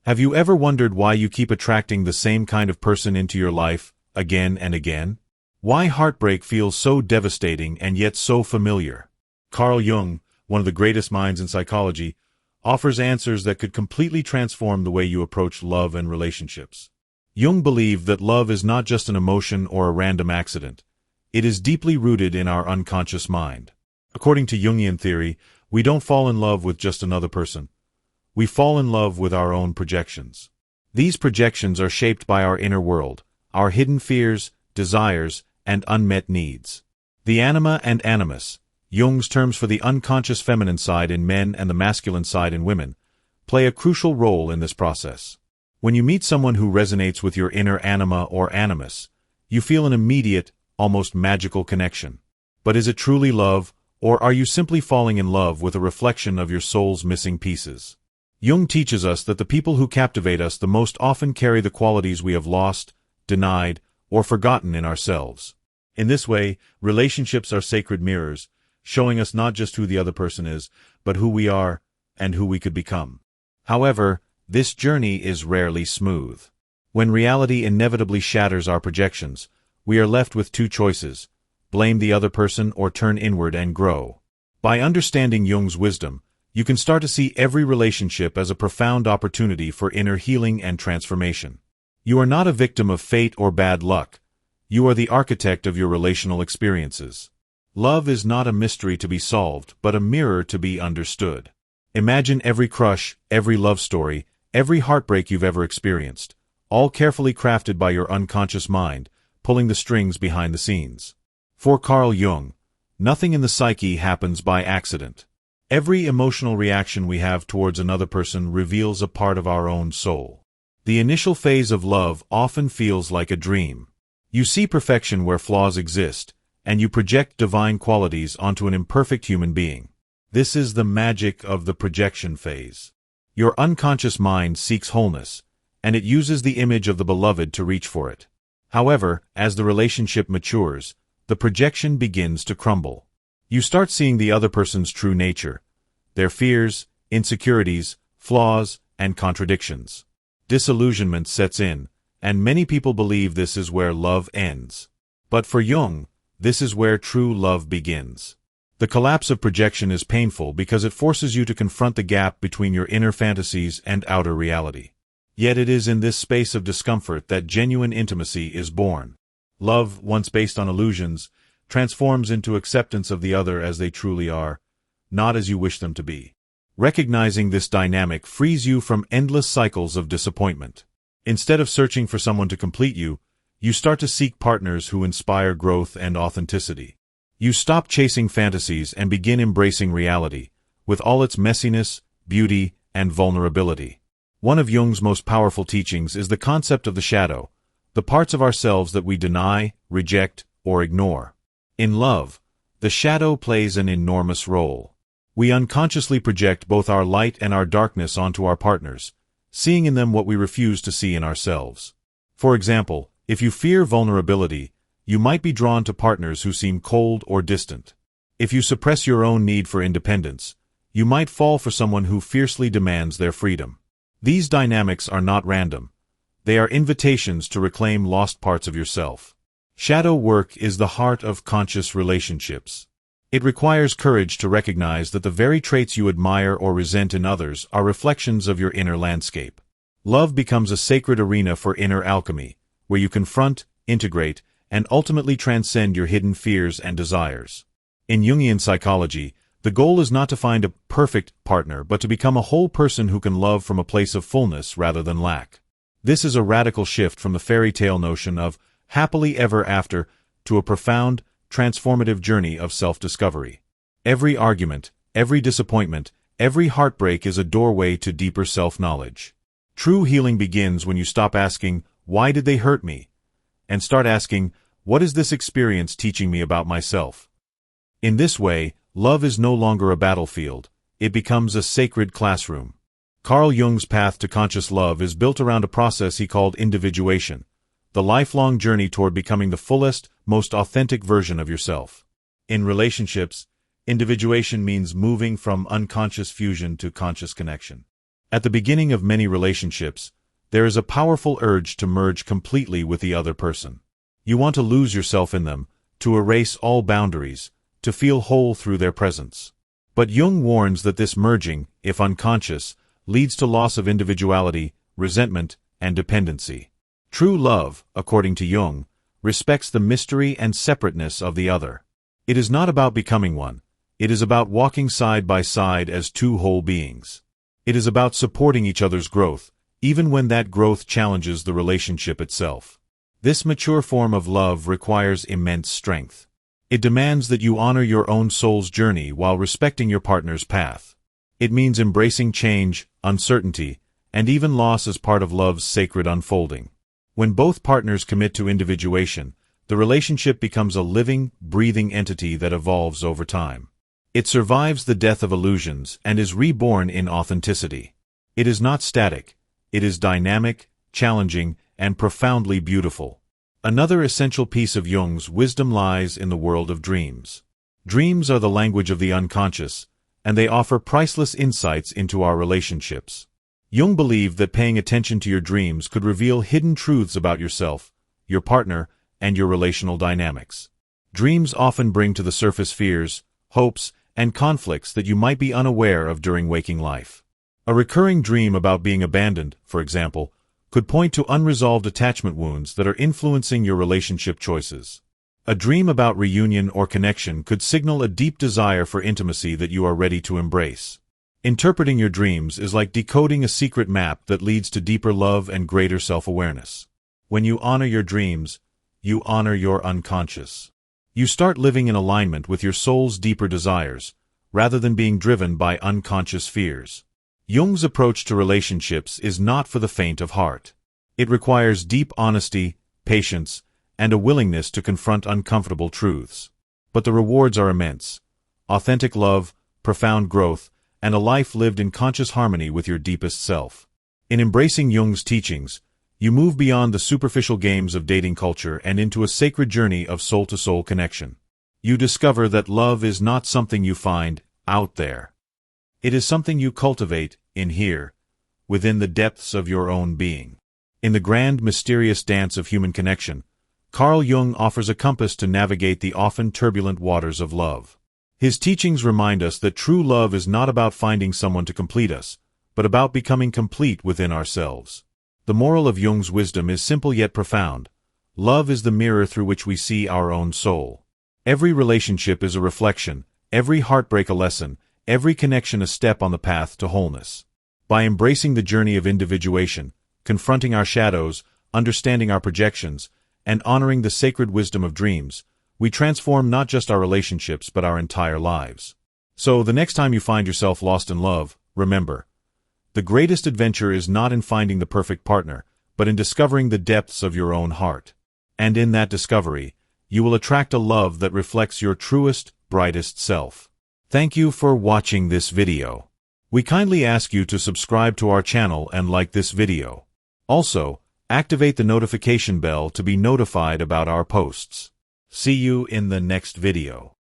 Have you ever wondered why you keep attracting the same kind of person into your life, again and again? Why heartbreak feels so devastating and yet so familiar? Carl Jung, one of the greatest minds in psychology, offers answers that could completely transform the way you approach love and relationships. Jung believed that love is not just an emotion or a random accident. It is deeply rooted in our unconscious mind. According to Jungian theory, we don't fall in love with just another person. We fall in love with our own projections. These projections are shaped by our inner world, our hidden fears, desires, and unmet needs. The anima and animus, Jung's terms for the unconscious feminine side in men and the masculine side in women, play a crucial role in this process. When you meet someone who resonates with your inner anima or animus, you feel an immediate, almost magical connection. But is it truly love, or are you simply falling in love with a reflection of your soul's missing pieces? Jung teaches us that the people who captivate us the most often carry the qualities we have lost, denied, or forgotten in ourselves. In this way, relationships are sacred mirrors, showing us not just who the other person is, but who we are and who we could become. However, this journey is rarely smooth. When reality inevitably shatters our projections, we are left with two choices: blame the other person or turn inward and grow. By understanding Jung's wisdom, you can start to see every relationship as a profound opportunity for inner healing and transformation. You are not a victim of fate or bad luck. You are the architect of your relational experiences. Love is not a mystery to be solved, but a mirror to be understood. Imagine every crush, every love story, every heartbreak you've ever experienced, all carefully crafted by your unconscious mind, pulling the strings behind the scenes. For Carl Jung, nothing in the psyche happens by accident. Every emotional reaction we have towards another person reveals a part of our own soul. The initial phase of love often feels like a dream. You see perfection where flaws exist, and you project divine qualities onto an imperfect human being. This is the magic of the projection phase. Your unconscious mind seeks wholeness, and it uses the image of the beloved to reach for it. However, as the relationship matures, the projection begins to crumble. You start seeing the other person's true nature, their fears, insecurities, flaws, and contradictions. Disillusionment sets in, and many people believe this is where love ends. But for Jung, this is where true love begins. The collapse of projection is painful because it forces you to confront the gap between your inner fantasies and outer reality. Yet it is in this space of discomfort that genuine intimacy is born. Love, once based on illusions, transforms into acceptance of the other as they truly are, not as you wish them to be. Recognizing this dynamic frees you from endless cycles of disappointment. Instead of searching for someone to complete you, you start to seek partners who inspire growth and authenticity. You stop chasing fantasies and begin embracing reality, with all its messiness, beauty, and vulnerability. One of Jung's most powerful teachings is the concept of the shadow, the parts of ourselves that we deny, reject, or ignore. In love, the shadow plays an enormous role. We unconsciously project both our light and our darkness onto our partners, seeing in them what we refuse to see in ourselves. For example, if you fear vulnerability, you might be drawn to partners who seem cold or distant. If you suppress your own need for independence, you might fall for someone who fiercely demands their freedom. These dynamics are not random. They are invitations to reclaim lost parts of yourself. Shadow work is the heart of conscious relationships. It requires courage to recognize that the very traits you admire or resent in others are reflections of your inner landscape. Love becomes a sacred arena for inner alchemy, where you confront, integrate, and ultimately transcend your hidden fears and desires. In Jungian psychology, the goal is not to find a perfect partner, but to become a whole person who can love from a place of fullness rather than lack. This is a radical shift from the fairy tale notion of happily ever after to a profound, transformative journey of self-discovery. Every argument, every disappointment, every heartbreak is a doorway to deeper self-knowledge. True healing begins when you stop asking, "Why did they hurt me?" and start asking, "What is this experience teaching me about myself?" In this way, love is no longer a battlefield. It becomes a sacred classroom. Carl Jung's path to conscious love is built around a process he called individuation, the lifelong journey toward becoming the fullest, most authentic version of yourself. In relationships, individuation means moving from unconscious fusion to conscious connection. At the beginning of many relationships, there is a powerful urge to merge completely with the other person. You want to lose yourself in them, to erase all boundaries, to feel whole through their presence. But Jung warns that this merging, if unconscious, leads to loss of individuality, resentment, and dependency. True love, according to Jung, respects the mystery and separateness of the other. It is not about becoming one. It is about walking side by side as two whole beings. It is about supporting each other's growth, even when that growth challenges the relationship itself. This mature form of love requires immense strength. It demands that you honor your own soul's journey while respecting your partner's path. It means embracing change, uncertainty, and even loss as part of love's sacred unfolding. When both partners commit to individuation, the relationship becomes a living, breathing entity that evolves over time. It survives the death of illusions and is reborn in authenticity. It is not static. It is dynamic, challenging, and profoundly beautiful. Another essential piece of Jung's wisdom lies in the world of dreams. Dreams are the language of the unconscious, and they offer priceless insights into our relationships. Jung believed that paying attention to your dreams could reveal hidden truths about yourself, your partner, and your relational dynamics. Dreams often bring to the surface fears, hopes, and conflicts that you might be unaware of during waking life. A recurring dream about being abandoned, for example, could point to unresolved attachment wounds that are influencing your relationship choices. A dream about reunion or connection could signal a deep desire for intimacy that you are ready to embrace. Interpreting your dreams is like decoding a secret map that leads to deeper love and greater self-awareness. When you honor your dreams, you honor your unconscious. You start living in alignment with your soul's deeper desires, rather than being driven by unconscious fears. Jung's approach to relationships is not for the faint of heart. It requires deep honesty, patience, and a willingness to confront uncomfortable truths. But the rewards are immense: authentic love, profound growth, and a life lived in conscious harmony with your deepest self. In embracing Jung's teachings, you move beyond the superficial games of dating culture and into a sacred journey of soul-to-soul connection. You discover that love is not something you find out there. It is something you cultivate in here, within the depths of your own being. In the grand, mysterious dance of human connection, Carl Jung offers a compass to navigate the often turbulent waters of love. His teachings remind us that true love is not about finding someone to complete us, but about becoming complete within ourselves. The moral of Jung's wisdom is simple yet profound. Love is the mirror through which we see our own soul. Every relationship is a reflection, every heartbreak a lesson, every connection a step on the path to wholeness. By embracing the journey of individuation, confronting our shadows, understanding our projections, and honoring the sacred wisdom of dreams, we transform not just our relationships but our entire lives. So, the next time you find yourself lost in love, remember, the greatest adventure is not in finding the perfect partner, but in discovering the depths of your own heart. And in that discovery, you will attract a love that reflects your truest, brightest self. Thank you for watching this video. We kindly ask you to subscribe to our channel and like this video. Also, activate the notification bell to be notified about our posts. See you in the next video.